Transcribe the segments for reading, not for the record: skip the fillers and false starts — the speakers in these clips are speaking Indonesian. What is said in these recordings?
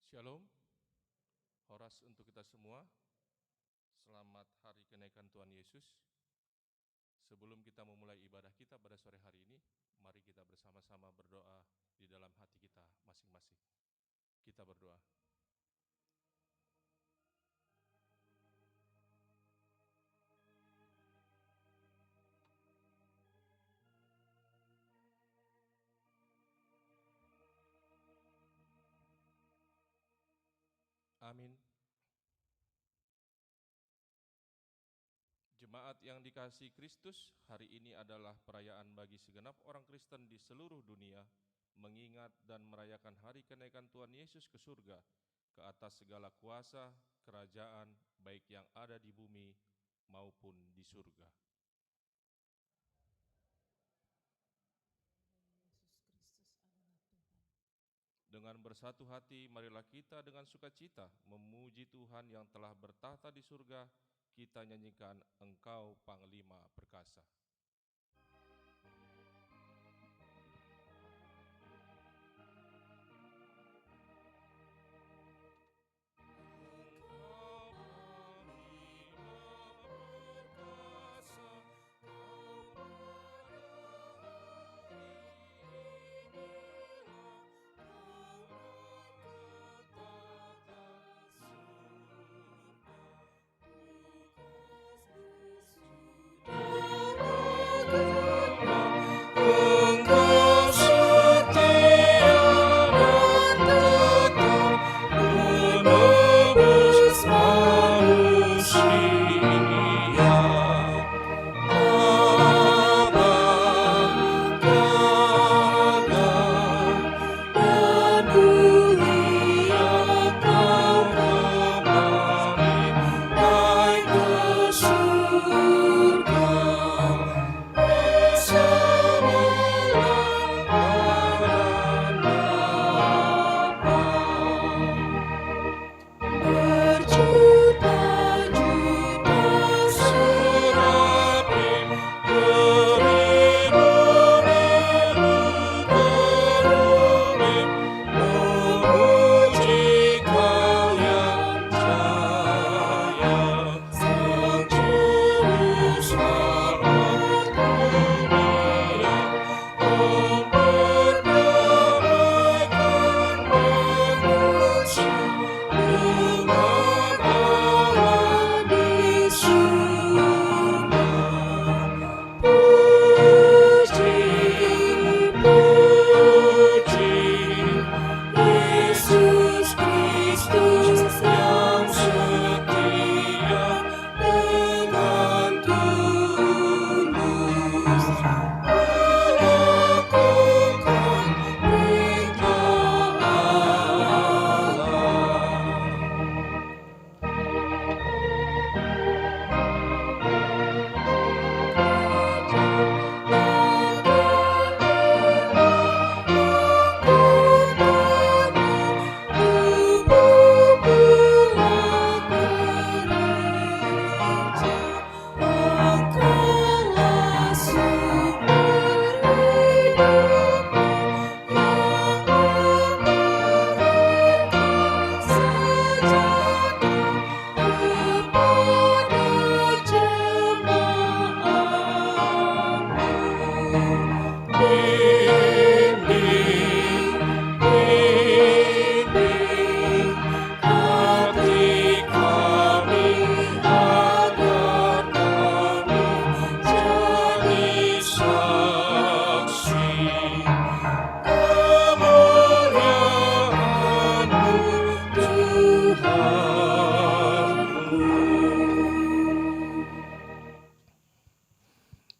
Shalom, Horas untuk kita semua. Selamat hari kenaikan Tuhan Yesus. Sebelum kita memulai ibadah kita pada sore hari ini, mari kita bersama-sama berdoa di dalam hati kita masing-masing. Kita berdoa. Amin. Jemaat yang dikasihi Kristus, hari ini adalah perayaan bagi segenap orang Kristen di seluruh dunia, mengingat dan merayakan hari kenaikan Tuhan Yesus ke surga, ke atas segala kuasa, kerajaan, baik yang ada di bumi maupun di surga. Dengan bersatu hati, marilah kita dengan sukacita memuji Tuhan yang telah bertahta di surga. Kita nyanyikan Engkau Panglima Perkasa.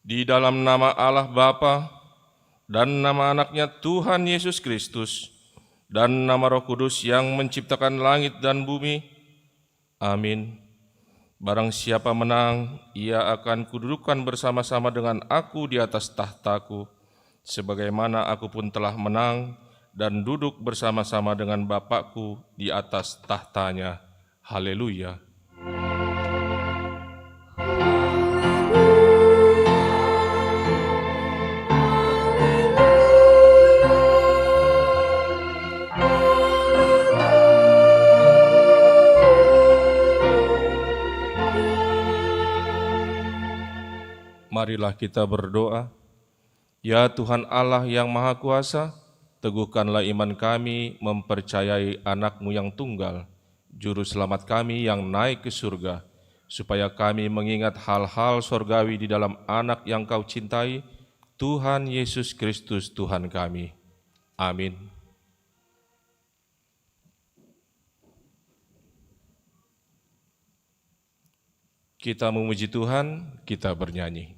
Di dalam nama Allah Bapa dan nama anaknya Tuhan Yesus Kristus dan nama Roh Kudus yang menciptakan langit dan bumi. Amin. Barang siapa menang, ia akan kududukan bersama-sama dengan aku di atas tahtaku, sebagaimana aku pun telah menang dan duduk bersama-sama dengan Bapakku di atas tahtanya. Haleluya. Marilah kita berdoa. Ya Tuhan Allah yang Maha Kuasa, teguhkanlah iman kami mempercayai anak-Mu yang tunggal, Juru Selamat kami yang naik ke surga, supaya kami mengingat hal-hal sorgawi di dalam anak yang Kau cintai, Tuhan Yesus Kristus Tuhan kami. Amin. Kita memuji Tuhan, kita bernyanyi.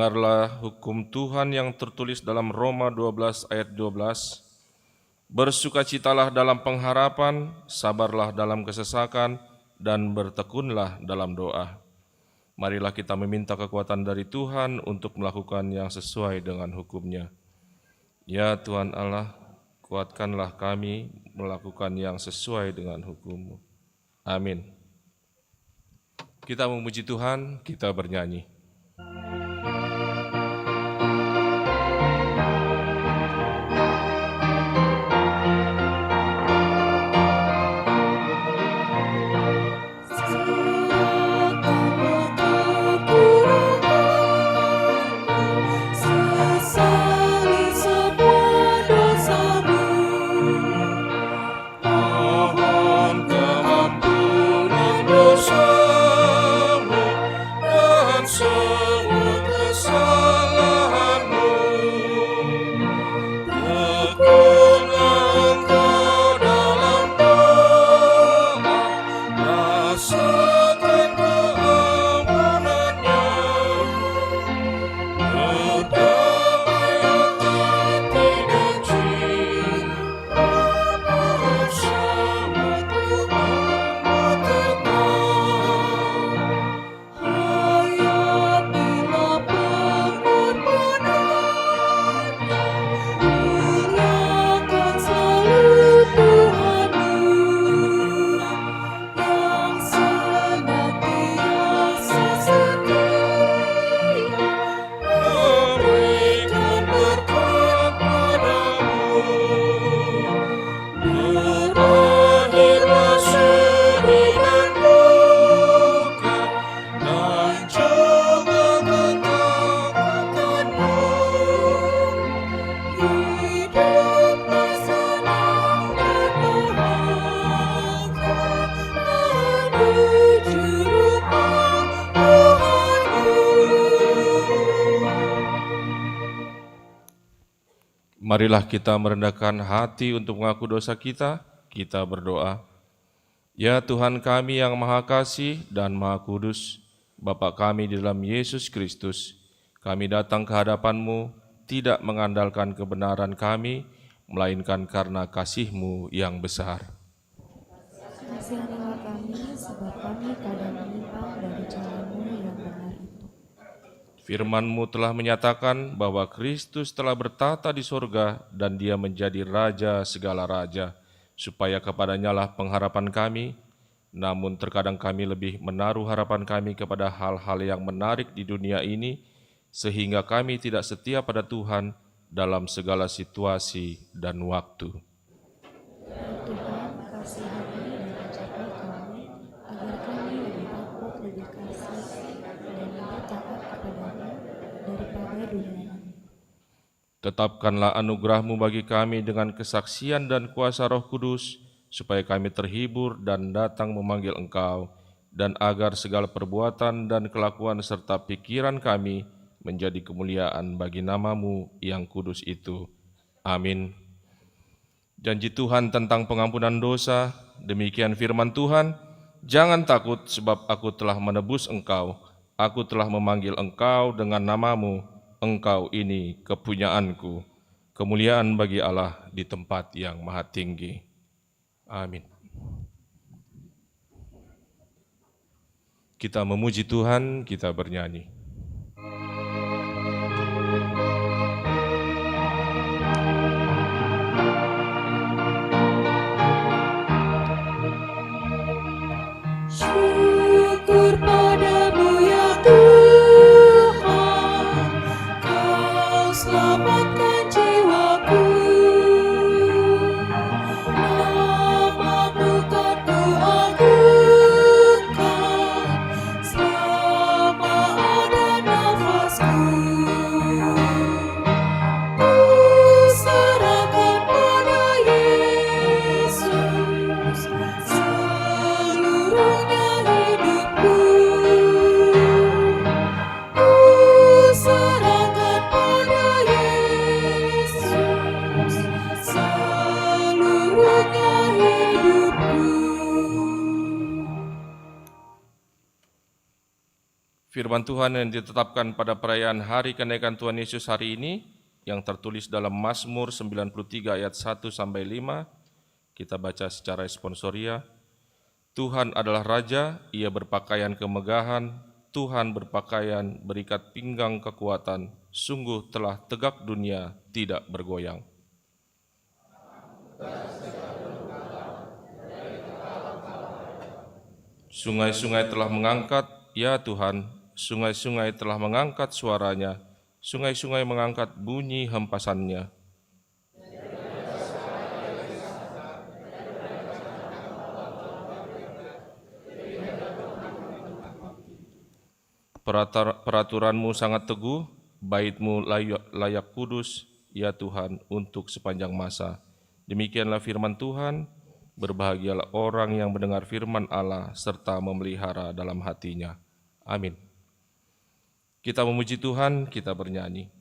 Dengarlah hukum Tuhan yang tertulis dalam Roma 12 ayat 12. Bersukacitalah dalam pengharapan, sabarlah dalam kesesakan, dan bertekunlah dalam doa. Marilah kita meminta kekuatan dari Tuhan untuk melakukan yang sesuai dengan hukum-Nya. Ya Tuhan Allah, kuatkanlah kami melakukan yang sesuai dengan hukum-Mu. Amin. Kita memuji Tuhan, kita bernyanyi. So Marilah kita merendahkan hati untuk mengaku dosa kita. Kita berdoa. Ya Tuhan kami yang Maha Kasih dan Maha Kudus, Bapa kami di dalam Yesus Kristus, kami datang ke hadapan-Mu tidak mengandalkan kebenaran kami, melainkan karena kasih-Mu yang besar. Kasihanilah kami, sebab kami kadang menyimpang dari jalan-Mu yang benar itu. Firman-Mu telah menyatakan bahwa Kristus telah bertahta di sorga dan Dia menjadi Raja segala raja, supaya kepadanya lah pengharapan kami. Namun terkadang kami lebih menaruh harapan kami kepada hal-hal yang menarik di dunia ini, sehingga kami tidak setia pada Tuhan dalam segala situasi dan waktu. Ya Tuhan, kasihani dan ajarlah kami, agar kami lebih takut, lebih kasih, dan lebih taat kepadamu daripada dunia ini. Tetapkanlah anugerah-Mu bagi kami dengan kesaksian dan kuasa Roh Kudus, supaya kami terhibur dan datang memanggil Engkau, dan agar segala perbuatan dan kelakuan serta pikiran kami menjadi kemuliaan bagi nama-Mu yang kudus itu. Amin. Janji Tuhan tentang pengampunan dosa, demikian firman Tuhan, jangan takut sebab aku telah menebus engkau, aku telah memanggil engkau dengan nama-Mu, engkau ini kepunyaanku. Kemuliaan bagi Allah di tempat yang maha tinggi. Amin. Kita memuji Tuhan, kita bernyanyi. Syukur padamu ya Tuhan, Kau selamatkan jiwaku. Nama-Mu kan ku agungkan, selama ada nafasku. Ku serahkan pada Yesus seluruhnya hidupku. Ku serahkan pada Yesus seluruhnya hidupku. Firman Tuhan yang ditetapkan pada perayaan hari kenaikan Tuhan Yesus hari ini, yang tertulis dalam Mazmur 93 ayat 1-5, kita baca secara responsoria. Tuhan adalah Raja, Ia berpakaian kemegahan, Tuhan berpakaian berikat pinggang kekuatan, sungguh telah tegak dunia tidak bergoyang. Sungai-sungai telah mengangkat, ya Tuhan, sungai-sungai telah mengangkat suaranya, sungai-sungai mengangkat bunyi hempasannya. Peraturan-Mu sangat teguh, bait-Mu layak kudus, ya Tuhan, untuk sepanjang masa. Demikianlah firman Tuhan, berbahagialah orang yang mendengar firman Allah serta memelihara dalam hatinya. Amin. Kita memuji Tuhan, kita bernyanyi.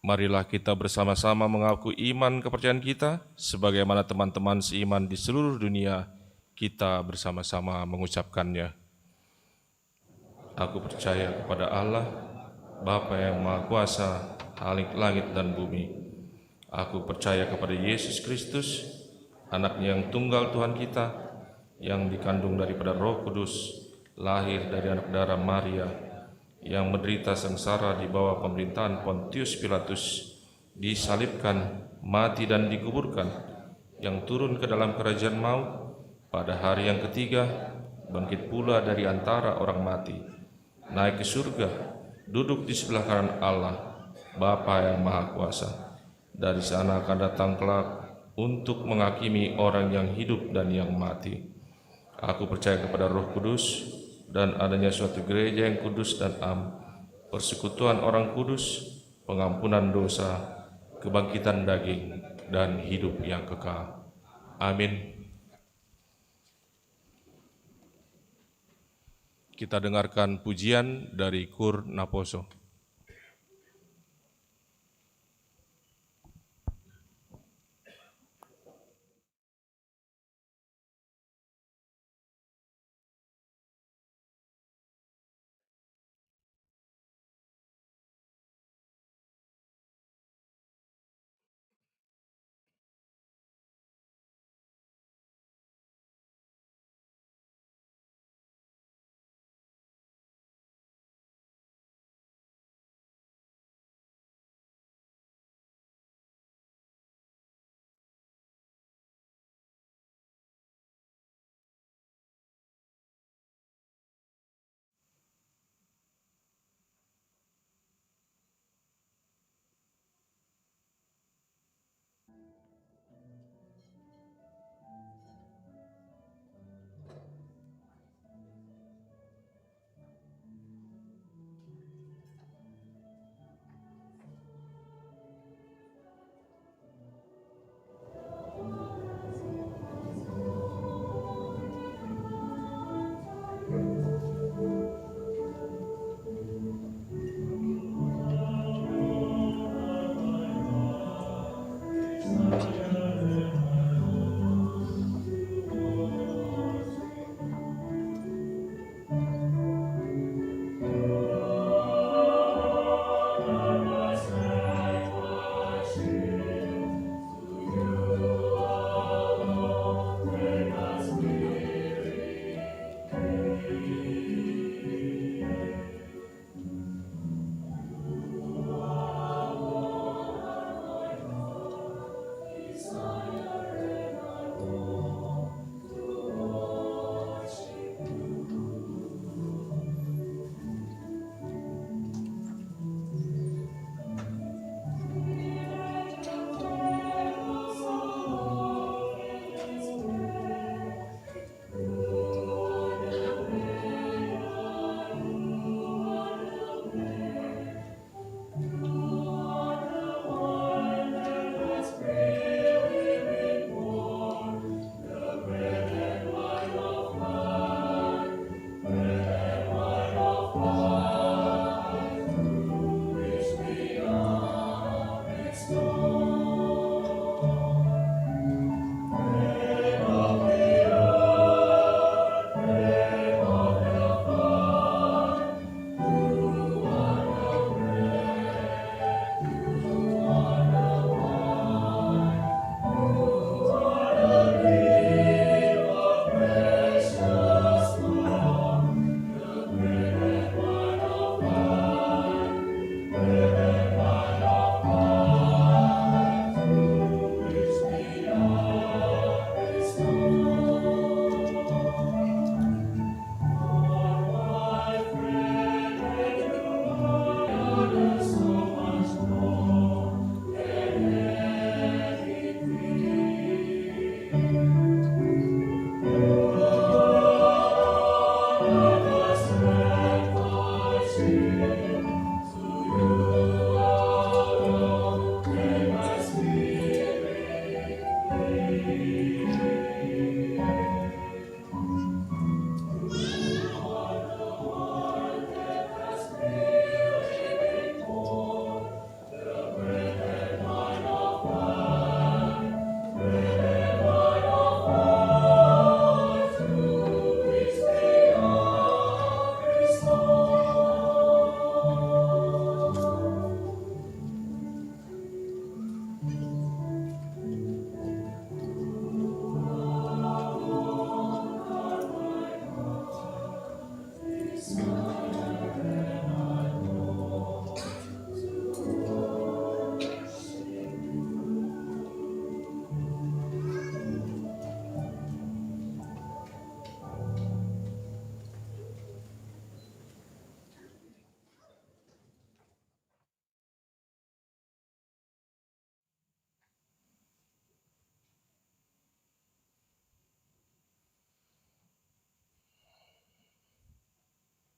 Marilah kita bersama-sama mengaku iman kepercayaan kita, sebagaimana teman-teman seiman di seluruh dunia kita bersama-sama mengucapkannya. Aku percaya kepada Allah, Bapa yang Maha Kuasa, Khalik langit dan bumi. Aku percaya kepada Yesus Kristus, Anaknya yang tunggal Tuhan kita, yang dikandung daripada Roh Kudus, lahir dari anak darah Maria, yang menderita sengsara di bawah pemerintahan Pontius Pilatus, disalibkan, mati dan dikuburkan, yang turun ke dalam kerajaan maut, pada hari yang ketiga, bangkit pula dari antara orang mati, naik ke surga, duduk di sebelah kanan Allah, Bapa yang Maha Kuasa. Dari sana akan datang kelak untuk menghakimi orang yang hidup dan yang mati. Aku percaya kepada Roh Kudus dan adanya suatu gereja yang kudus dan am, persekutuan orang kudus, pengampunan dosa, kebangkitan daging, dan hidup yang kekal. Amin. Kita dengarkan pujian dari Kur Naposo.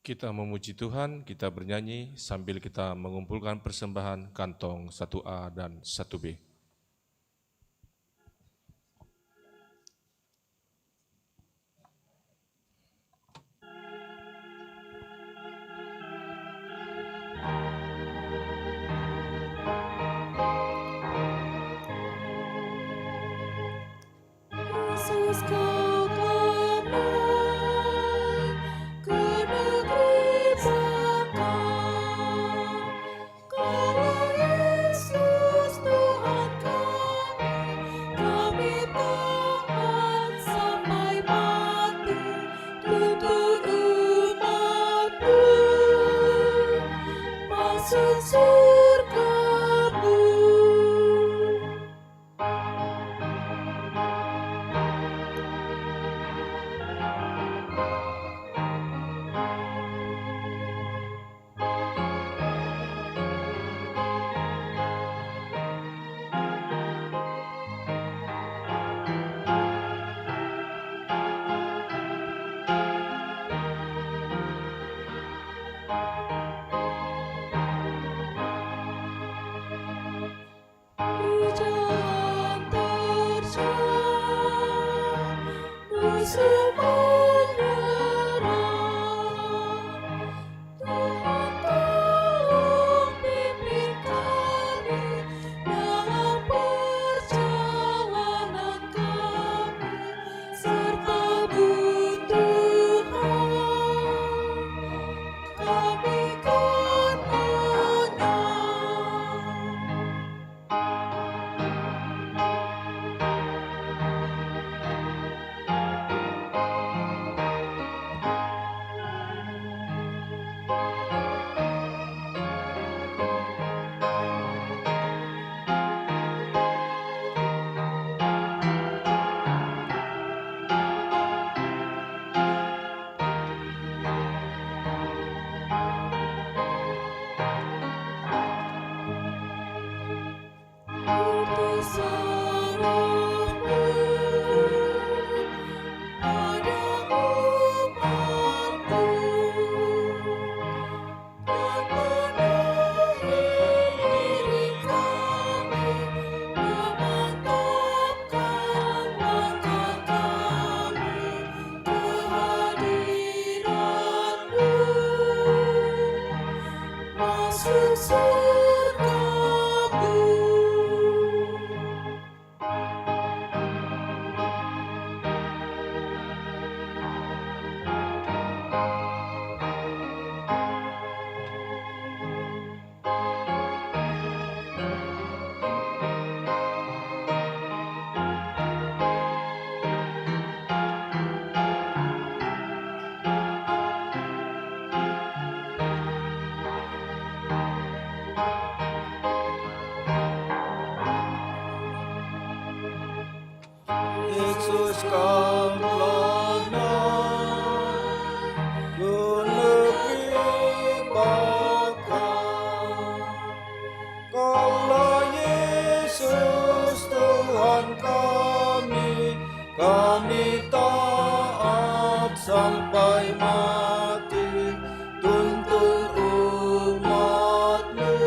Kita memuji Tuhan, kita bernyanyi sambil kita mengumpulkan persembahan kantong 1A dan 1B. Yesus kau damai ke negeri Bapa. Kaulah Yesus Tuhan kami taat sampai mati, tuntun umat-Mu masuk surga-Mu. Hujan terjang, musuh menyerang. Tuhan tolong pimpin kami dalam perjalanan kami, serta-Mu Tuhan, kami kan menang. Utus roh-Mu pada umat-Mu dan penuhi diri kami, memantapkan langkah kami ke hadirat-Mu, masuk surga-Mu. Yesus kau naik ke negeri Bapa. Kaulah Yesus Tuhan kami taat sampai mati, tuntun umat-Mu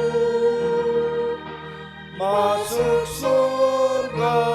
masuk surga-Mu.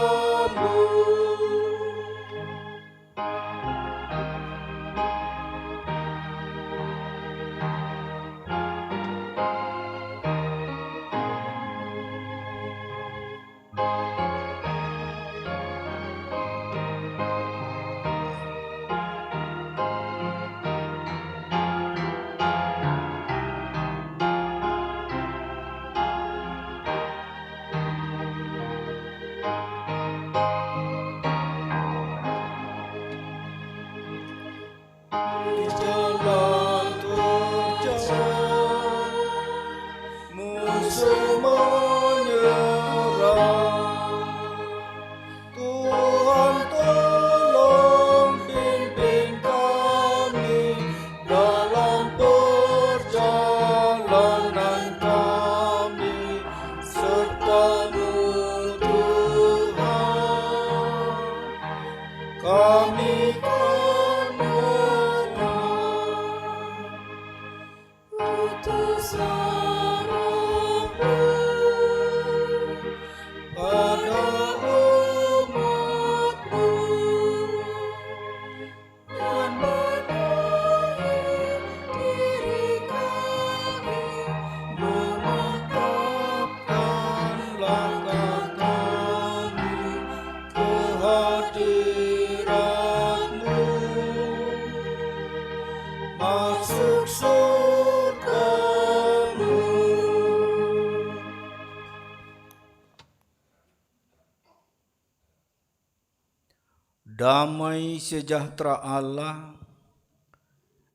damai sejahtera Allah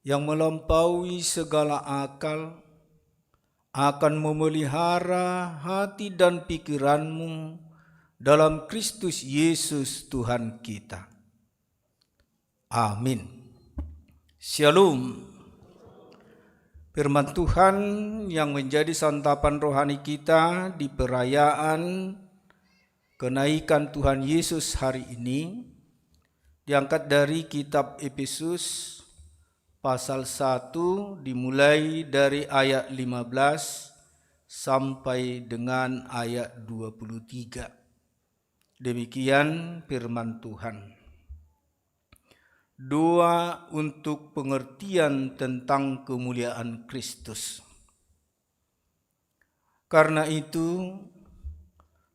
yang melampaui segala akal akan memelihara hati dan pikiranmu dalam Kristus Yesus Tuhan kita. Amin. Shalom. Firman Tuhan yang menjadi santapan rohani kita di perayaan kenaikan Tuhan Yesus hari ini diangkat dari kitab Efesus pasal 1 dimulai dari ayat 15 sampai dengan ayat 23. Demikian firman Tuhan. Doa untuk pengertian tentang kemuliaan Kristus. Karena itu,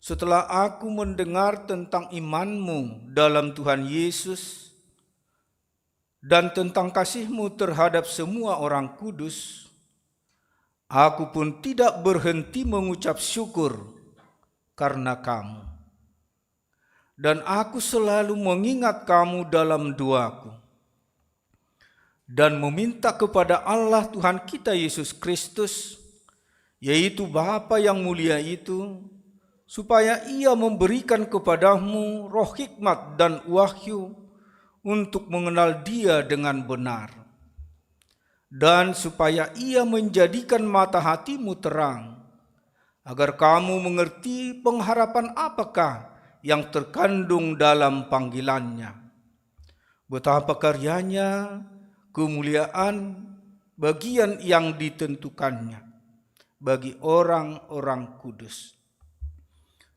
setelah aku mendengar tentang imanmu dalam Tuhan Yesus dan tentang kasihmu terhadap semua orang kudus, aku pun tidak berhenti mengucap syukur karena kamu. Dan aku selalu mengingat kamu dalam doaku dan meminta kepada Allah Tuhan kita Yesus Kristus, yaitu Bapa yang mulia itu, supaya Ia memberikan kepadamu roh hikmat dan wahyu untuk mengenal Dia dengan benar, dan supaya Ia menjadikan mata hatimu terang, agar kamu mengerti pengharapan apakah yang terkandung dalam panggilannya, betapa karyanya, kemuliaan, bagian yang ditentukannya bagi orang-orang kudus,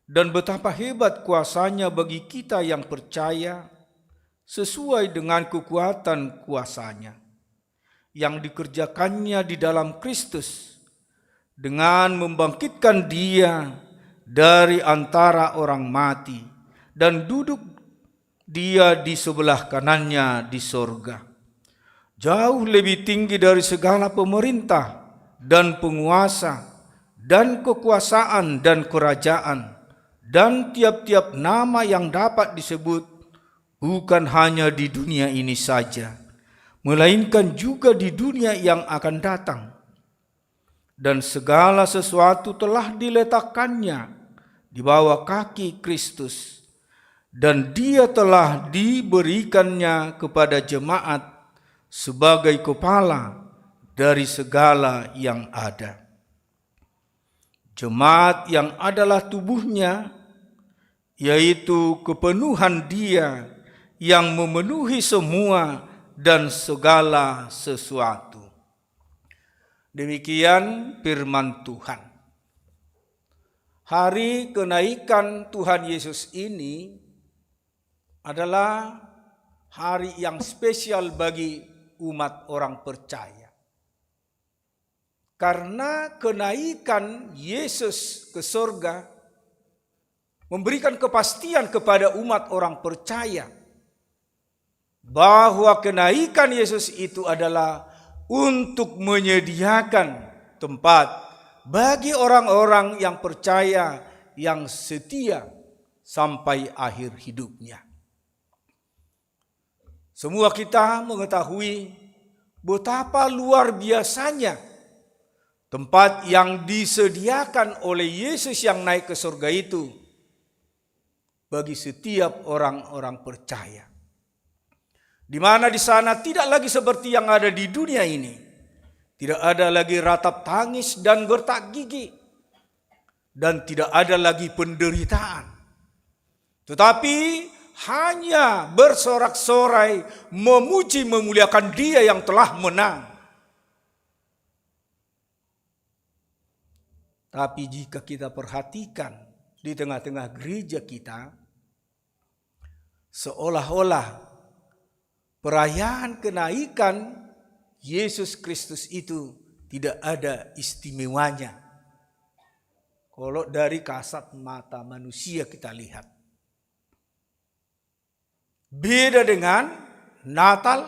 dan betapa hebat kuasanya bagi kita yang percaya sesuai dengan kekuatan kuasanya yang dikerjakannya di dalam Kristus dengan membangkitkan Dia dari antara orang mati dan duduk Dia di sebelah kanannya di sorga, jauh lebih tinggi dari segala pemerintah dan penguasa dan kekuasaan dan kerajaan dan tiap-tiap nama yang dapat disebut, bukan hanya di dunia ini saja, melainkan juga di dunia yang akan datang. Dan segala sesuatu telah diletakkannya di bawah kaki Kristus, dan Dia telah diberikannya kepada jemaat sebagai kepala dari segala yang ada. Jemaat yang adalah tubuhnya, yaitu kepenuhan Dia yang memenuhi semua dan segala sesuatu. Demikian firman Tuhan. Hari kenaikan Tuhan Yesus ini adalah hari yang spesial bagi umat orang percaya. Karena kenaikan Yesus ke surga memberikan kepastian kepada umat orang percaya bahwa kenaikan Yesus itu adalah untuk menyediakan tempat bagi orang-orang yang percaya, yang setia sampai akhir hidupnya. Semua kita mengetahui betapa luar biasanya tempat yang disediakan oleh Yesus yang naik ke surga itu bagi setiap orang-orang percaya. Di mana di sana tidak lagi seperti yang ada di dunia ini. Tidak ada lagi ratap tangis dan gertak gigi. Dan tidak ada lagi penderitaan. Tetapi hanya bersorak-sorai memuji memuliakan Dia yang telah menang. Tapi jika kita perhatikan di tengah-tengah gereja kita, seolah-olah perayaan kenaikan Yesus Kristus itu tidak ada istimewanya. Kalau dari kasat mata manusia kita lihat. Beda dengan Natal,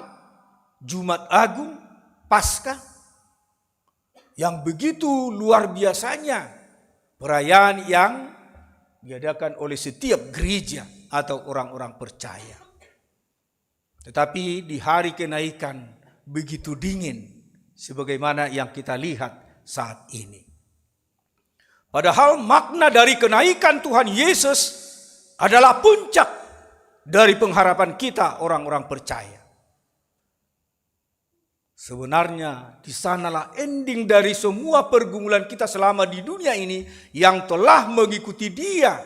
Jumat Agung, Paskah, yang begitu luar biasanya perayaan yang diadakan oleh setiap gereja atau orang-orang percaya. Tetapi di hari kenaikan begitu dingin sebagaimana yang kita lihat saat ini. Padahal makna dari kenaikan Tuhan Yesus adalah puncak dari pengharapan kita orang-orang percaya. Sebenarnya di sanalah ending dari semua pergumulan kita selama di dunia ini yang telah mengikuti Dia.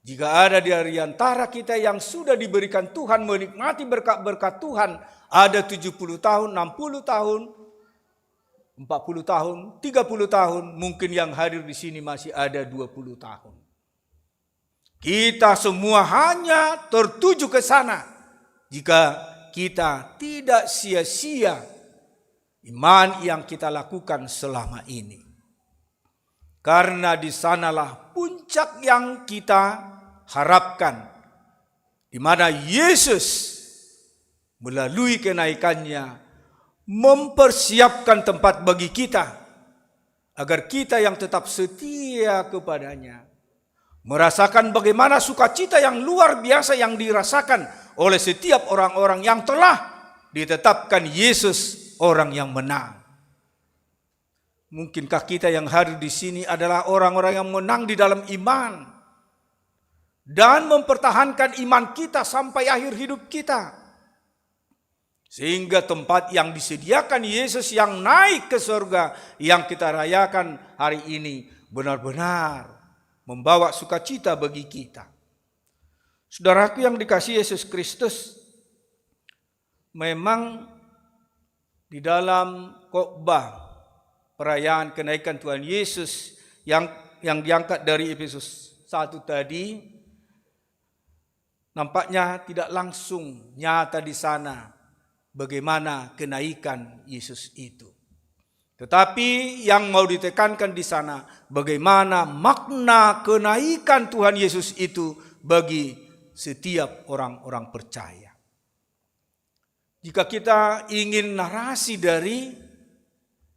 Jika ada di antara kita yang sudah diberikan Tuhan menikmati berkat-berkat Tuhan, ada 70 tahun, 60 tahun, 40 tahun, 30 tahun, mungkin yang hadir di sini masih ada 20 tahun. Kita semua hanya tertuju ke sana jika kita tidak sia-sia iman yang kita lakukan selama ini. Karena di sanalah puncak yang kita harapkan, di mana Yesus melalui kenaikannya mempersiapkan tempat bagi kita, agar kita yang tetap setia kepadanya merasakan bagaimana sukacita yang luar biasa yang dirasakan oleh setiap orang-orang yang telah ditetapkan Yesus orang yang menang. Mungkinkah kita yang hadir di sini adalah orang-orang yang menang di dalam iman dan mempertahankan iman kita sampai akhir hidup kita, sehingga tempat yang disediakan Yesus yang naik ke surga yang kita rayakan hari ini benar-benar membawa sukacita bagi kita. Saudaraku yang dikasihi Yesus Kristus, memang di dalam khotbah perayaan kenaikan Tuhan Yesus yang diangkat dari Efesus 1 tadi, nampaknya tidak langsung nyata di sana bagaimana kenaikan Yesus itu. Tetapi yang mau ditekankan di sana, bagaimana makna kenaikan Tuhan Yesus itu bagi setiap orang-orang percaya. Jika kita ingin narasi dari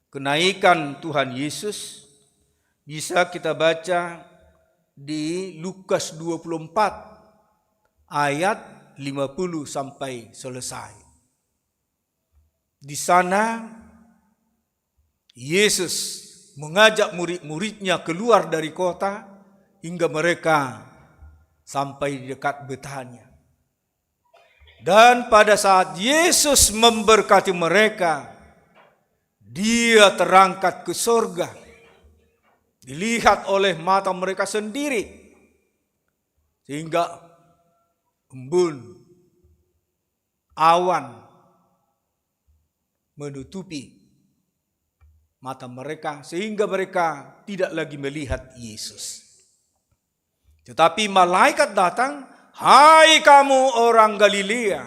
kenaikan Tuhan Yesus, bisa kita baca di Lukas 24 ayat 50 sampai selesai. Di sana Yesus mengajak murid-muridnya keluar dari kota hingga mereka sampai di dekat Betania. Dan pada saat Yesus memberkati mereka, Dia terangkat ke surga, dilihat oleh mata mereka sendiri, sehingga embun awan menutupi mata mereka sehingga mereka tidak lagi melihat Yesus. Tetapi malaikat datang, "Hai kamu orang Galilea,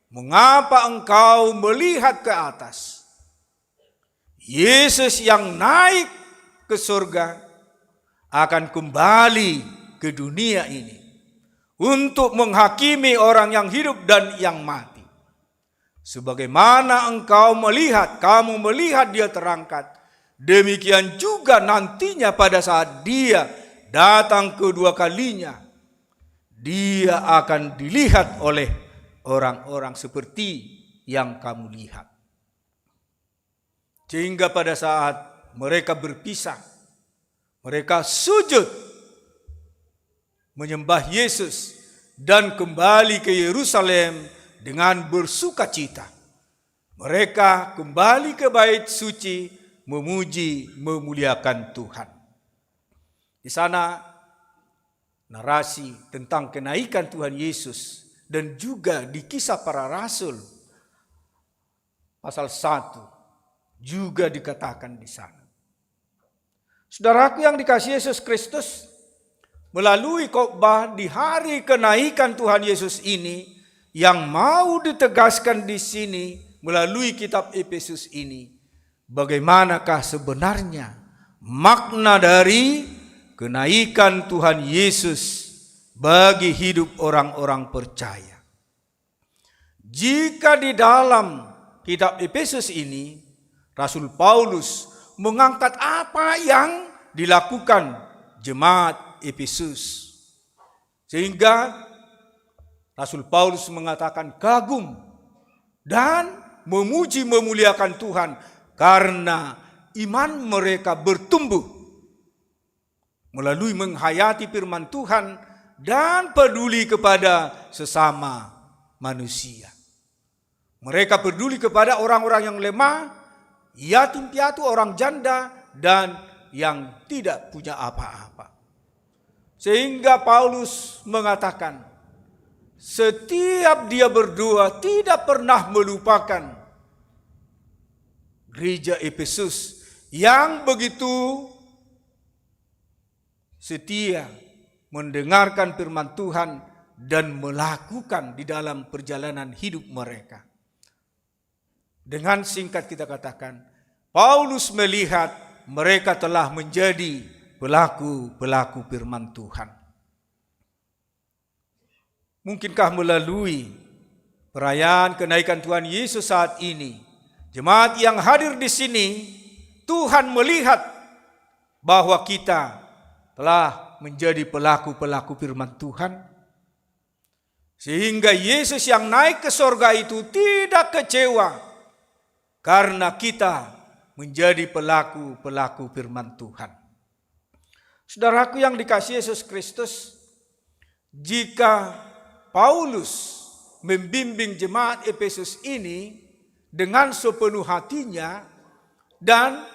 mengapa engkau melihat ke atas? Yesus yang naik ke surga akan kembali ke dunia ini untuk menghakimi orang yang hidup dan yang mati. Sebagaimana kamu melihat Dia terangkat, demikian juga nantinya pada saat Dia datang kedua kalinya, Dia akan dilihat oleh orang-orang seperti yang kamu lihat." Sehingga pada saat mereka berpisah, mereka sujud menyembah Yesus dan kembali ke Yerusalem dengan bersukacita. Mereka kembali ke bait suci memuji, memuliakan Tuhan. Di sana narasi tentang kenaikan Tuhan Yesus dan juga di Kisah Para Rasul pasal 1 juga dikatakan di sana. Saudaraku yang dikasihi Yesus Kristus, melalui khotbah di hari kenaikan Tuhan Yesus ini yang mau ditegaskan di sini melalui kitab Efesus ini, bagaimanakah sebenarnya makna dari kenaikan Tuhan Yesus bagi hidup orang-orang percaya. Jika di dalam kitab Efesus ini Rasul Paulus mengangkat apa yang dilakukan jemaat Efesus, sehingga Rasul Paulus mengatakan kagum dan memuji memuliakan Tuhan karena iman mereka bertumbuh melalui menghayati firman Tuhan dan peduli kepada sesama manusia. Mereka peduli kepada orang-orang yang lemah, yatim piatu, orang janda, dan yang tidak punya apa-apa. Sehingga Paulus mengatakan, setiap dia berdoa tidak pernah melupakan gereja Efesus yang begitu setia mendengarkan firman Tuhan dan melakukan di dalam perjalanan hidup mereka. Dengan singkat kita katakan, Paulus melihat mereka telah menjadi pelaku-pelaku firman Tuhan. Mungkinkah melalui perayaan kenaikan Tuhan Yesus saat ini, jemaat yang hadir di sini, Tuhan melihat bahwa kita telah menjadi pelaku-pelaku firman Tuhan, sehingga Yesus yang naik ke sorga itu tidak kecewa karena kita menjadi pelaku-pelaku firman Tuhan. Saudaraku yang dikasihi Yesus Kristus, jika Paulus membimbing jemaat Efesus ini dengan sepenuh hatinya dan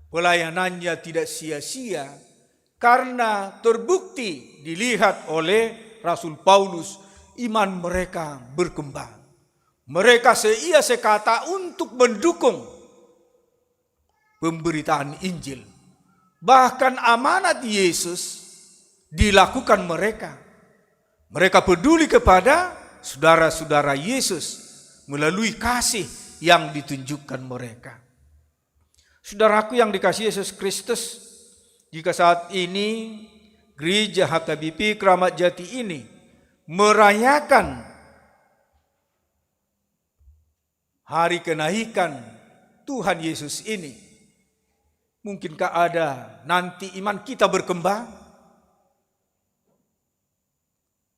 pelayanannya tidak sia-sia, karena terbukti dilihat oleh Rasul Paulus, iman mereka berkembang. Mereka seia sekata untuk mendukung pemberitaan Injil. Bahkan amanat Yesus dilakukan mereka. Mereka peduli kepada saudara-saudara Yesus melalui kasih yang ditunjukkan mereka. Saudaraku yang dikasihi Yesus Kristus, jika saat ini Gereja HKBP Kramat Jati ini merayakan hari kenaikan Tuhan Yesus ini, mungkinkah ada nanti iman kita berkembang?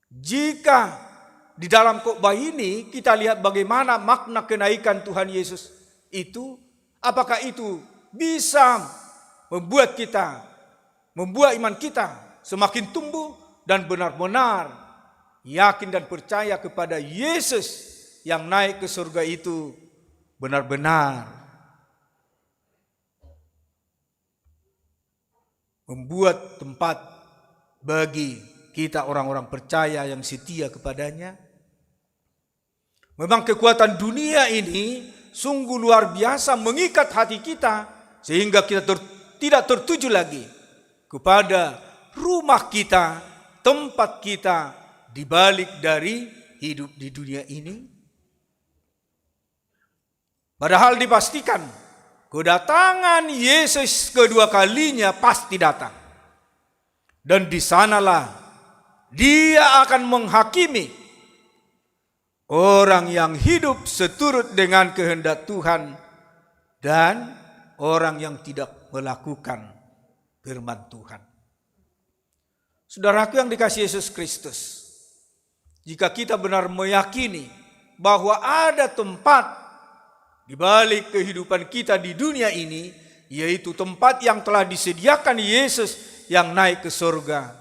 Jika di dalam khotbah ini kita lihat bagaimana makna kenaikan Tuhan Yesus itu, apakah itu bisa membuat iman kita semakin tumbuh dan benar-benar yakin dan percaya kepada Yesus yang naik ke surga itu benar-benar membuat tempat bagi kita orang-orang percaya yang setia kepadanya. Memang kekuatan dunia ini sungguh luar biasa mengikat hati kita sehingga kita tidak tertuju lagi kepada rumah kita, tempat kita di balik dari hidup di dunia ini. Padahal dipastikan kedatangan Yesus kedua kalinya pasti datang. Dan di sanalah Dia akan menghakimi orang yang hidup seturut dengan kehendak Tuhan dan orang yang tidak melakukan firman Tuhan. Saudaraku yang dikasihi Yesus Kristus, jika kita benar meyakini bahwa ada tempat di balik kehidupan kita di dunia ini, yaitu tempat yang telah disediakan Yesus yang naik ke surga,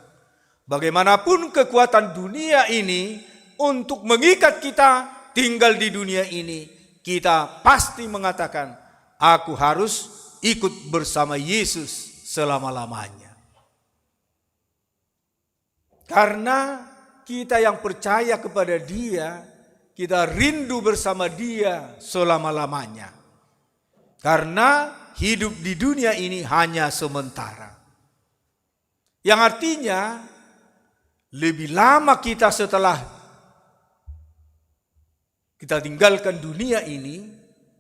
bagaimanapun kekuatan dunia ini untuk mengikat kita tinggal di dunia ini, kita pasti mengatakan, aku harus ikut bersama Yesus selama-lamanya. Karena kita yang percaya kepada Dia, kita rindu bersama Dia selama-lamanya. Karena hidup di dunia ini hanya sementara. Yang artinya, lebih lama kita setelah kita tinggalkan dunia ini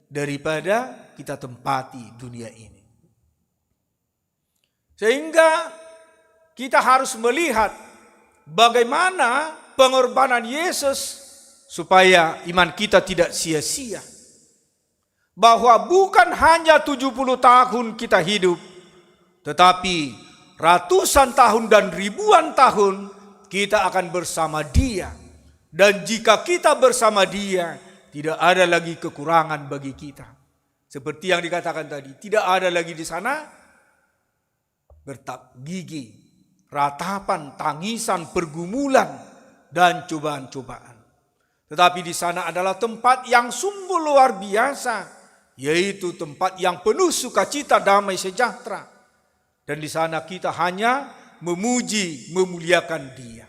daripada kita tempati dunia ini. Sehingga kita harus melihat bagaimana pengorbanan Yesus supaya iman kita tidak sia-sia. Bahwa bukan hanya 70 tahun kita hidup, tetapi ratusan tahun dan ribuan tahun kita akan bersama Dia. Dan jika kita bersama Dia, tidak ada lagi kekurangan bagi kita. Seperti yang dikatakan tadi, tidak ada lagi di sana bertak gigi, ratapan, tangisan, pergumulan, dan cobaan-cobaan. Tetapi di sana adalah tempat yang sungguh luar biasa, yaitu tempat yang penuh sukacita, damai, sejahtera. Dan di sana kita hanya memuji, memuliakan Dia.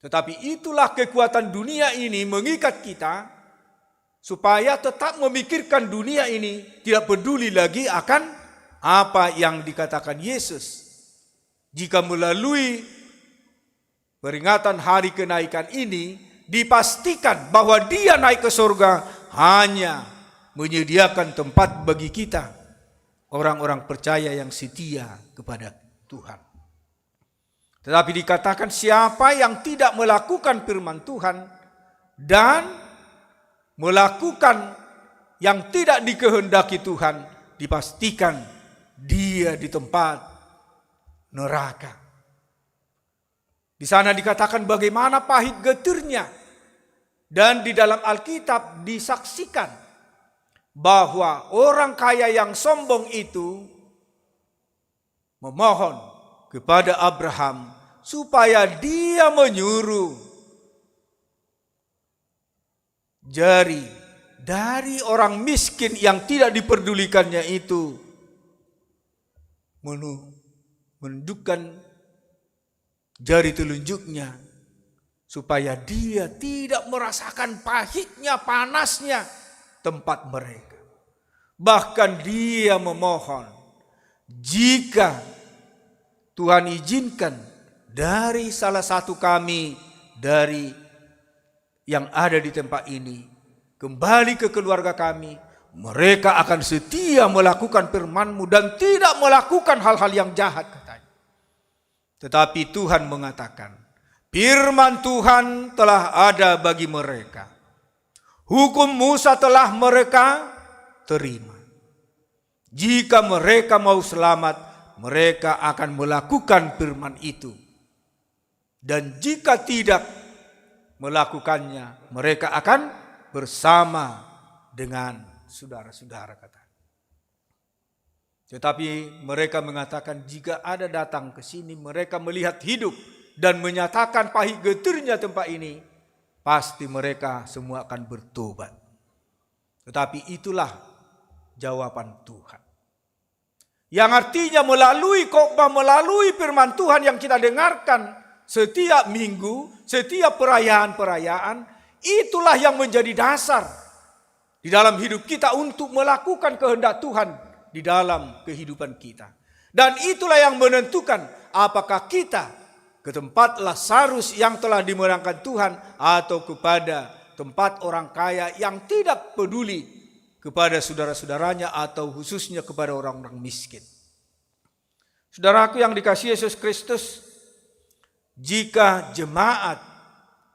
Tetapi itulah kekuatan dunia ini mengikat kita, supaya tetap memikirkan dunia ini, tidak peduli lagi akan apa yang dikatakan Yesus. Jika melalui peringatan hari kenaikan ini, dipastikan bahwa Dia naik ke surga hanya menyediakan tempat bagi kita, orang-orang percaya yang setia kepada Tuhan. Tetapi dikatakan siapa yang tidak melakukan firman Tuhan dan melakukan yang tidak dikehendaki Tuhan, dipastikan dia di tempat neraka. Di sana dikatakan bagaimana pahit getirnya. Dan di dalam Alkitab disaksikan bahwa orang kaya yang sombong itu memohon kepada Abraham supaya dia menyuruh jari dari orang miskin yang tidak diperdulikannya itu menunjukkan jari telunjuknya, supaya dia tidak merasakan pahitnya, panasnya tempat mereka. Bahkan dia memohon, jika Tuhan izinkan dari salah satu kami dari yang ada di tempat ini kembali ke keluarga kami, mereka akan setia melakukan firman-Mu dan tidak melakukan hal-hal yang jahat, katanya. Tetapi Tuhan mengatakan, firman Tuhan telah ada bagi mereka. Hukum Musa telah mereka terima. Jika mereka mau selamat, mereka akan melakukan firman itu. Dan jika tidak melakukannya, mereka akan bersama dengan saudara-saudara, kata. Tetapi mereka mengatakan jika ada datang ke sini, mereka melihat hidup dan menyatakan pahit getirnya tempat ini, pasti mereka semua akan bertobat. Tetapi itulah jawaban Tuhan. Yang artinya melalui khotbah, melalui firman Tuhan yang kita dengarkan setiap minggu, setiap perayaan-perayaan, itulah yang menjadi dasar di dalam hidup kita untuk melakukan kehendak Tuhan di dalam kehidupan kita. Dan itulah yang menentukan apakah kita ke tempat Lazarus yang telah dimenangkan Tuhan, atau kepada tempat orang kaya yang tidak peduli kepada saudara-saudaranya, atau khususnya kepada orang-orang miskin. Saudaraku yang dikasihi Yesus Kristus, jika jemaat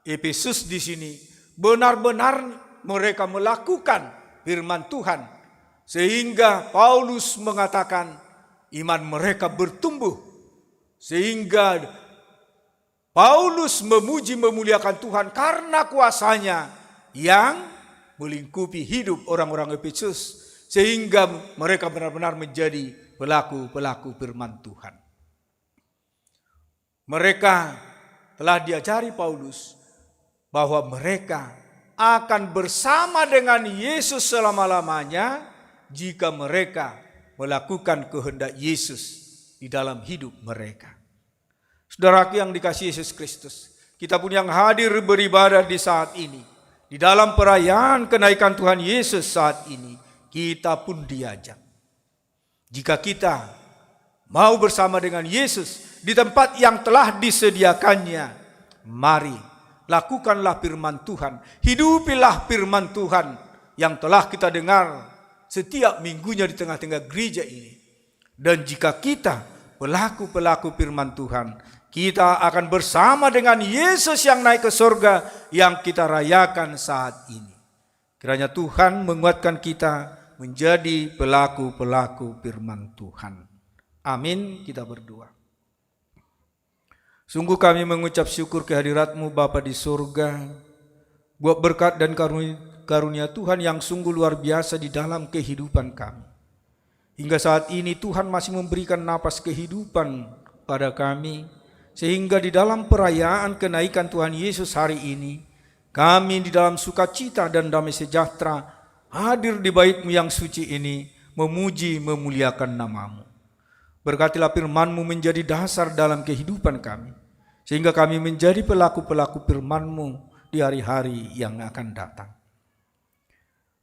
Efesus di sini benar-benar mereka melakukan firman Tuhan, sehingga Paulus mengatakan iman mereka bertumbuh, sehingga Paulus memuji memuliakan Tuhan karena kuasanya yang melingkupi hidup orang-orang Efesus, sehingga mereka benar-benar menjadi pelaku-pelaku firman Tuhan. Mereka telah diajari Paulus bahwa mereka akan bersama dengan Yesus selama-lamanya jika mereka melakukan kehendak Yesus di dalam hidup mereka. Saudaraku yang dikasihi Yesus Kristus, kita pun yang hadir beribadah di saat ini, di dalam perayaan kenaikan Tuhan Yesus saat ini, kita pun diajak. Jika kita mau bersama dengan Yesus di tempat yang telah disediakannya, mari lakukanlah firman Tuhan, hidupilah firman Tuhan yang telah kita dengar setiap minggunya di tengah-tengah gereja ini. Dan jika kita pelaku-pelaku firman Tuhan, kita akan bersama dengan Yesus yang naik ke surga yang kita rayakan saat ini. Kiranya Tuhan menguatkan kita menjadi pelaku-pelaku firman Tuhan. Amin. Kita berdoa. Sungguh kami mengucap syukur kehadirat-Mu Bapa di surga, buat berkat dan karunia Tuhan yang sungguh luar biasa di dalam kehidupan kami. Hingga saat ini Tuhan masih memberikan napas kehidupan pada kami, sehingga di dalam perayaan kenaikan Tuhan Yesus hari ini, kami di dalam sukacita dan damai sejahtera hadir di bait-Mu yang suci ini, memuji memuliakan nama-Mu. Berkatilah firman-Mu menjadi dasar dalam kehidupan kami, sehingga kami menjadi pelaku-pelaku firman-Mu di hari-hari yang akan datang.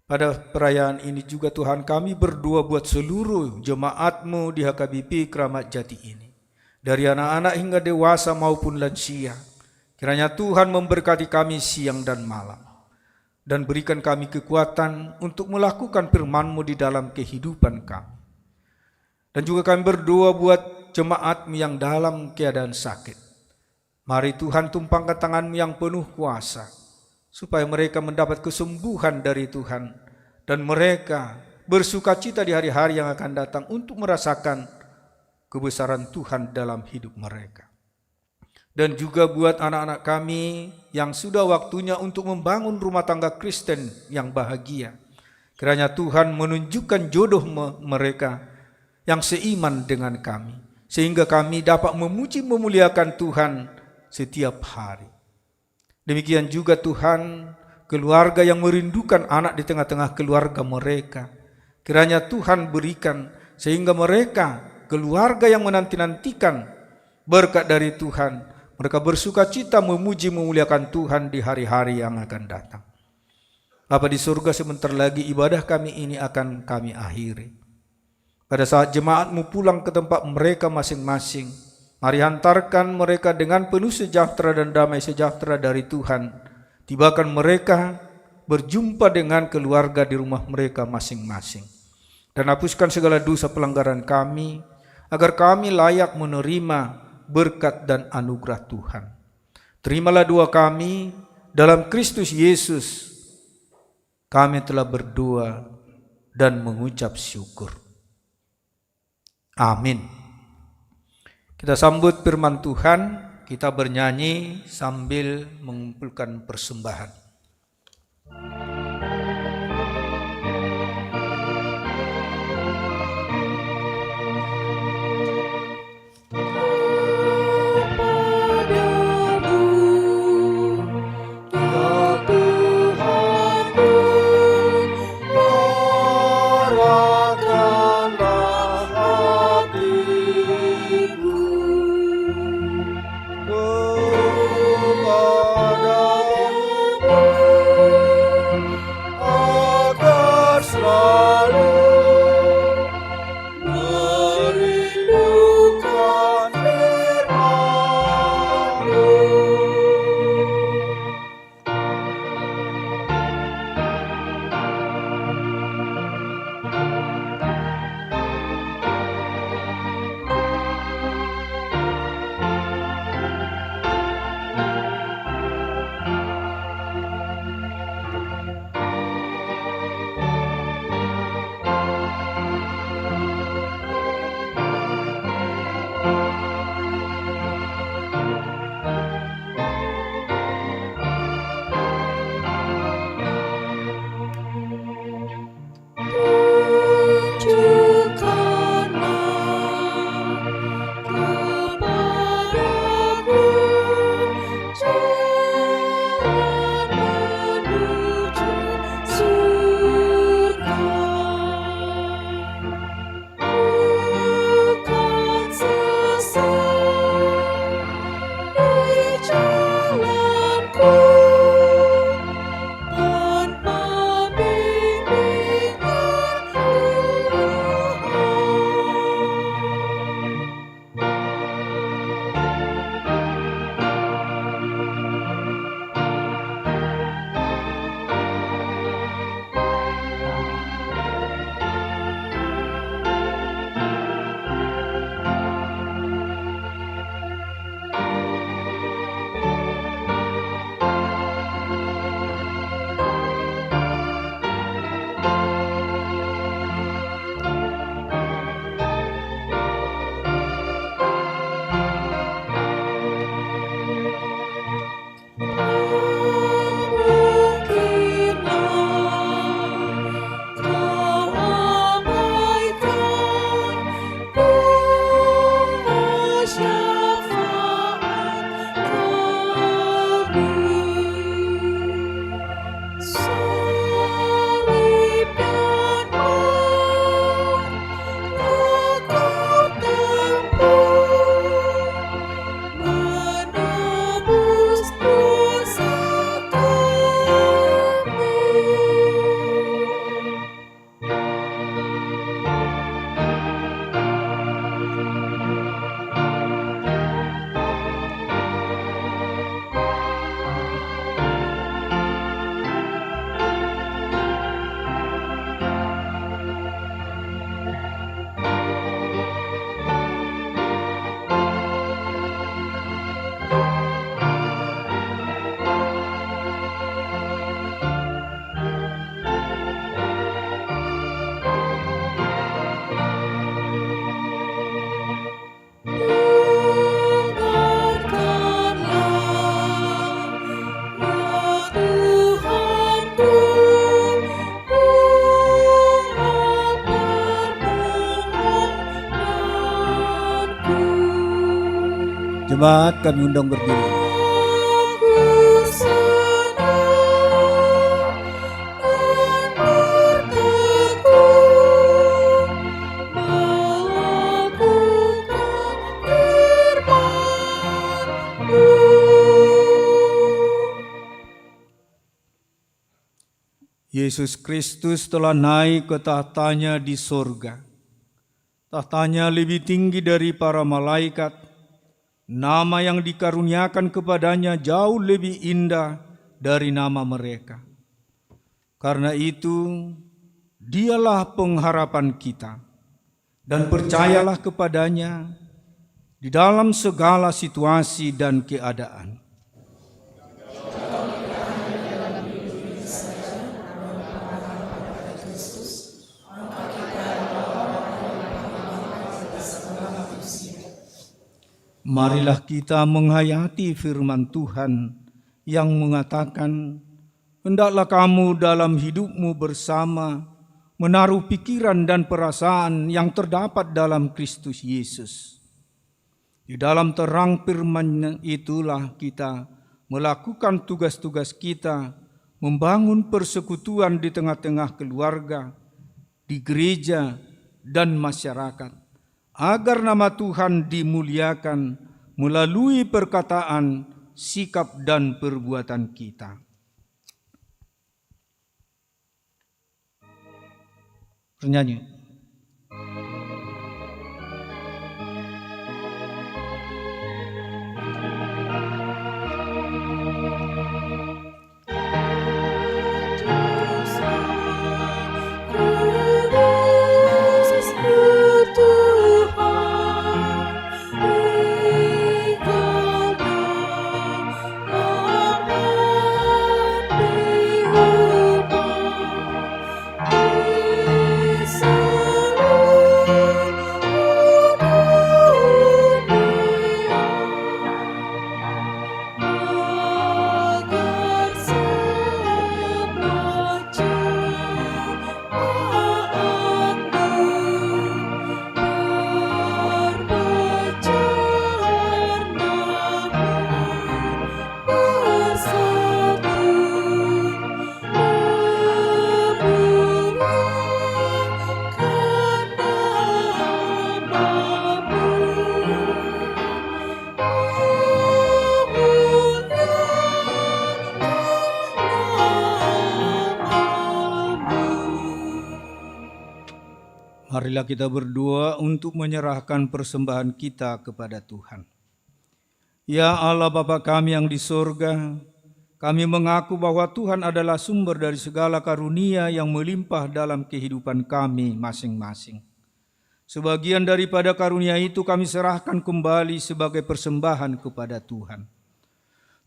Pada perayaan ini juga Tuhan kami berdoa buat seluruh jemaat-Mu di HKBP Kramat Jati ini, dari anak-anak hingga dewasa maupun lansia. Kiranya Tuhan memberkati kami siang dan malam, dan berikan kami kekuatan untuk melakukan firman-Mu di dalam kehidupan kami. Dan juga kami berdoa buat jemaat-Mu yang dalam keadaan sakit. Mari Tuhan tumpangkan tangan-Mu yang penuh kuasa, supaya mereka mendapat kesembuhan dari Tuhan, dan mereka bersukacita di hari-hari yang akan datang untuk merasakan kebesaran Tuhan dalam hidup mereka. Dan juga buat anak-anak kami yang sudah waktunya untuk membangun rumah tangga Kristen yang bahagia. Kiranya Tuhan menunjukkan jodoh mereka yang seiman dengan kami, sehingga kami dapat memuji memuliakan Tuhan setiap hari. Demikian juga Tuhan, keluarga yang merindukan anak di tengah-tengah keluarga mereka, kiranya Tuhan berikan sehingga mereka, keluarga yang menanti-nantikan berkat dari Tuhan, mereka bersukacita memuji memuliakan Tuhan di hari-hari yang akan datang. Bapa di surga, sebentar lagi ibadah kami ini akan kami akhiri. Pada saat jemaat-Mu pulang ke tempat mereka masing-masing, mari hantarkan mereka dengan penuh sejahtera dan damai sejahtera dari Tuhan. Tibakan mereka berjumpa dengan keluarga di rumah mereka masing-masing. Dan hapuskan segala dosa pelanggaran kami, agar kami layak menerima berkat dan anugerah Tuhan. Terimalah doa kami dalam Kristus Yesus. Kami telah berdoa dan mengucap syukur. Amin. Kita sambut firman Tuhan, kita bernyanyi sambil mengumpulkan persembahan. Kepada Jemaat kami undang berdiri. Yesus Kristus telah naik ke tahtanya di sorga. Tahtanya lebih tinggi dari para malaikat. Nama yang dikaruniakan kepadanya jauh lebih indah dari nama mereka. Karena itu, dialah pengharapan kita. Dan percayalah kepadanya di dalam segala situasi dan keadaan. Marilah kita menghayati firman Tuhan yang mengatakan, hendaklah kamu dalam hidupmu bersama menaruh pikiran dan perasaan yang terdapat dalam Kristus Yesus. Di dalam terang firman itulah kita melakukan tugas-tugas kita, membangun persekutuan di tengah-tengah keluarga, di gereja dan masyarakat, agar nama Tuhan dimuliakan melalui perkataan, sikap, dan perbuatan kita. Bernyanyi. Marilah kita berdoa untuk menyerahkan persembahan kita kepada Tuhan. Ya Allah Bapa kami yang di sorga, kami mengaku bahwa Tuhan adalah sumber dari segala karunia yang melimpah dalam kehidupan kami masing-masing. Sebagian daripada karunia itu kami serahkan kembali sebagai persembahan kepada Tuhan.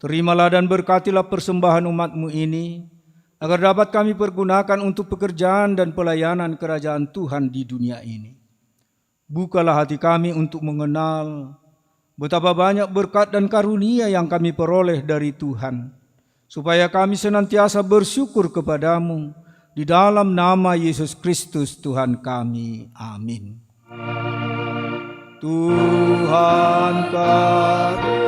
Terimalah dan berkatilah persembahan umat-Mu ini, agar dapat kami pergunakan untuk pekerjaan dan pelayanan kerajaan Tuhan di dunia ini. Bukalah hati kami untuk mengenal betapa banyak berkat dan karunia yang kami peroleh dari Tuhan, supaya kami senantiasa bersyukur kepadamu di dalam nama Yesus Kristus Tuhan kami. Amin. Tuhan karunia.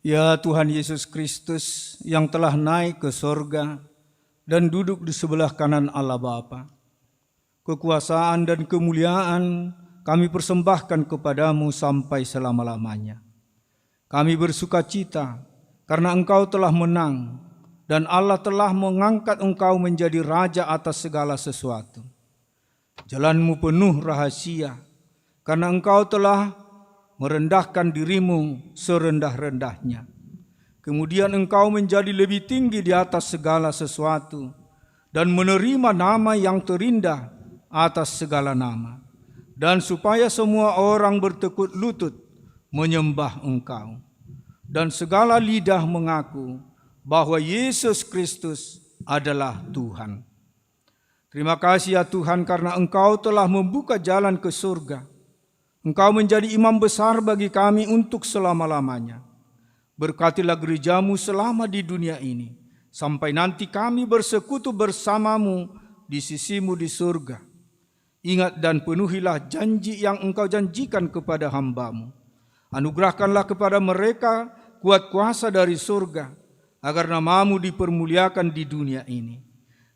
Ya Tuhan Yesus Kristus yang telah naik ke sorga dan duduk di sebelah kanan Allah Bapa, kekuasaan dan kemuliaan kami persembahkan kepadamu sampai selama-lamanya. Kami bersukacita karena Engkau telah menang dan Allah telah mengangkat Engkau menjadi Raja atas segala sesuatu. Jalan-Mu penuh rahasia karena Engkau telah merendahkan dirimu serendah-rendahnya. Kemudian Engkau menjadi lebih tinggi di atas segala sesuatu, dan menerima nama yang terindah atas segala nama, dan supaya semua orang bertekuk lutut menyembah Engkau, dan segala lidah mengaku bahwa Yesus Kristus adalah Tuhan. Terima kasih ya Tuhan, karena Engkau telah membuka jalan ke surga. Engkau menjadi imam besar bagi kami untuk selama-lamanya. Berkatilah gerejamu selama di dunia ini, sampai nanti kami bersekutu bersamamu di sisimu di surga. Ingat dan penuhilah janji yang Engkau janjikan kepada hamba-Mu. Anugerahkanlah kepada mereka kuat kuasa dari surga, agar nama-Mu dipermuliakan di dunia ini.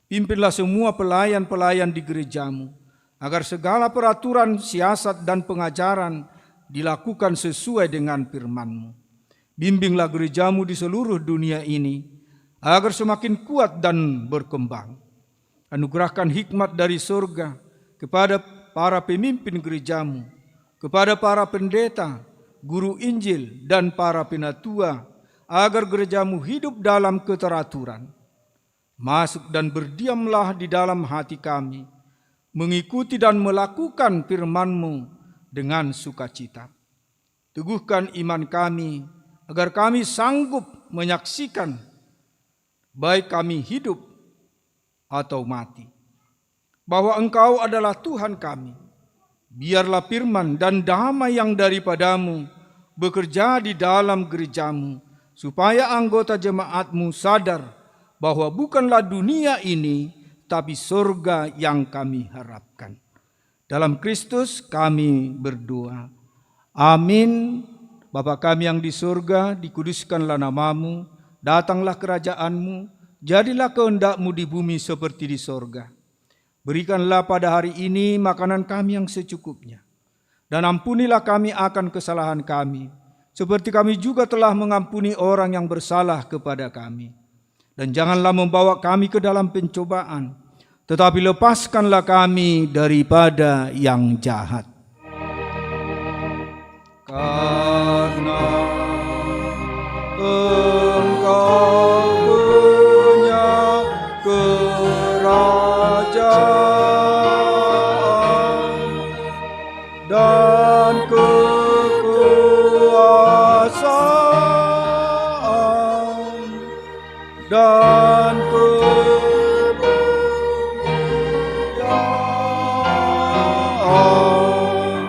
Pimpinlah semua pelayan-pelayan di gerejamu, agar segala peraturan, siasat, dan pengajaran dilakukan sesuai dengan firman-Mu. Bimbinglah gerejamu di seluruh dunia ini, agar semakin kuat dan berkembang. Anugerahkan hikmat dari surga kepada para pemimpin gerejamu, kepada para pendeta, guru Injil, dan para penatua, agar gerejamu hidup dalam keteraturan. Masuk dan berdiamlah di dalam hati kami, mengikuti dan melakukan firman-Mu dengan sukacita. Teguhkan iman kami, agar kami sanggup menyaksikan baik kami hidup atau mati, bahwa Engkau adalah Tuhan kami. Biarlah firman dan damai yang daripada-Mu bekerja di dalam gerejamu, supaya anggota jemaat-Mu sadar bahwa bukanlah dunia ini, tapi surga yang kami harapkan. Dalam Kristus kami berdoa. Amin. Bapa kami yang di surga, dikuduskanlah nama-Mu, datanglah kerajaan-Mu, jadilah kehendak-Mu di bumi seperti di surga. Berikanlah pada hari ini makanan kami yang secukupnya, dan ampunilah kami akan kesalahan kami, seperti kami juga telah mengampuni orang yang bersalah kepada kami. Dan janganlah membawa kami ke dalam pencobaan, tetapi lepaskanlah kami daripada yang jahat. Karena Engkau punya kerajaan dan kekuasaan dan kemuliaan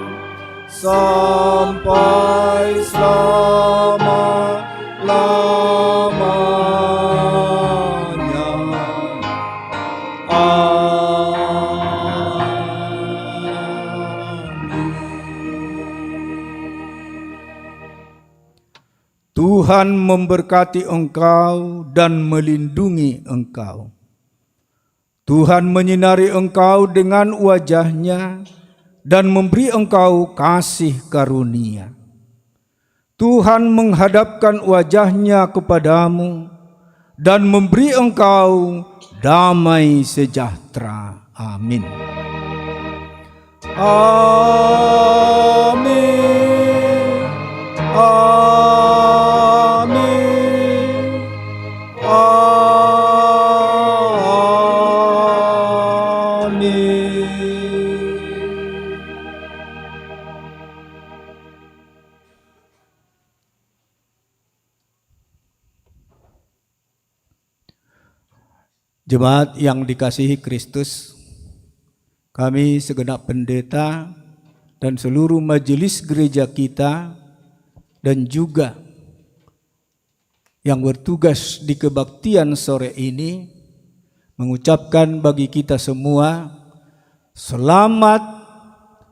sampai selama-lamanya. Amin. Tuhan memberkati engkau dan melindungi engkau. Tuhan menyinari engkau dengan wajah-Nya dan memberi engkau kasih karunia. Tuhan menghadapkan wajah-Nya kepadamu dan memberi engkau damai sejahtera. Amin. Amin. Amin. Amin. Jemaat yang dikasihi Kristus, kami segenap pendeta dan seluruh majelis gereja kita dan juga yang bertugas di kebaktian sore ini mengucapkan bagi kita semua selamat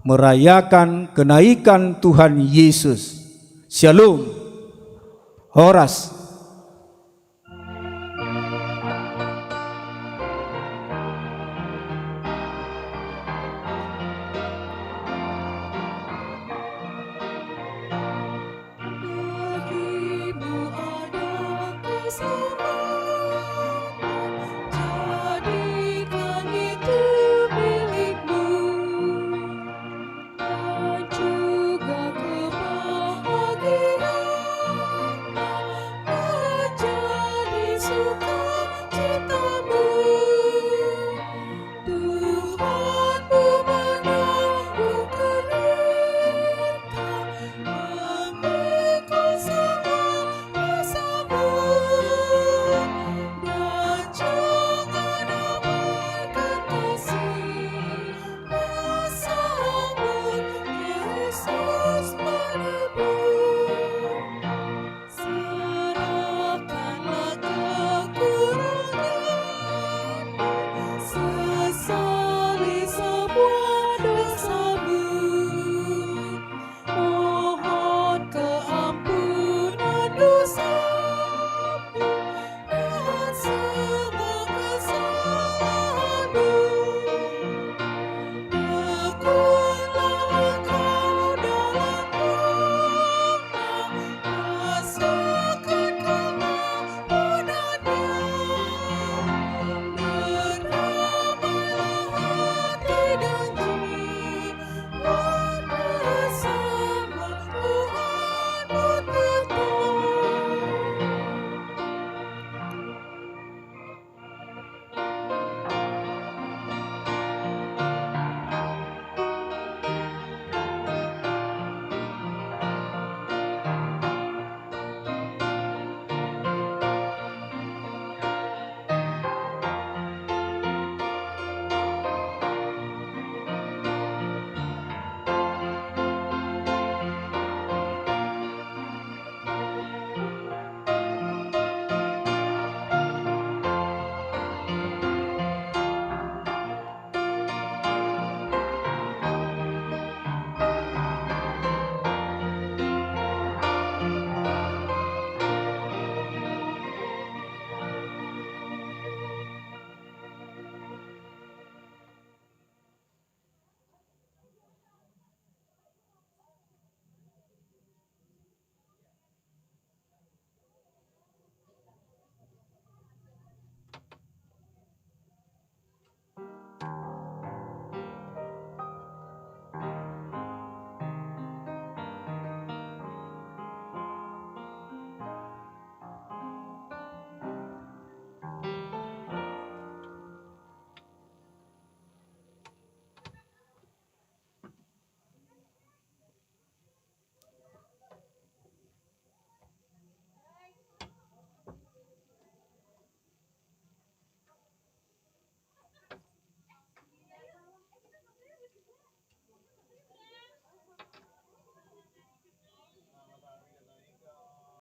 merayakan kenaikan Tuhan Yesus. Shalom. Horas.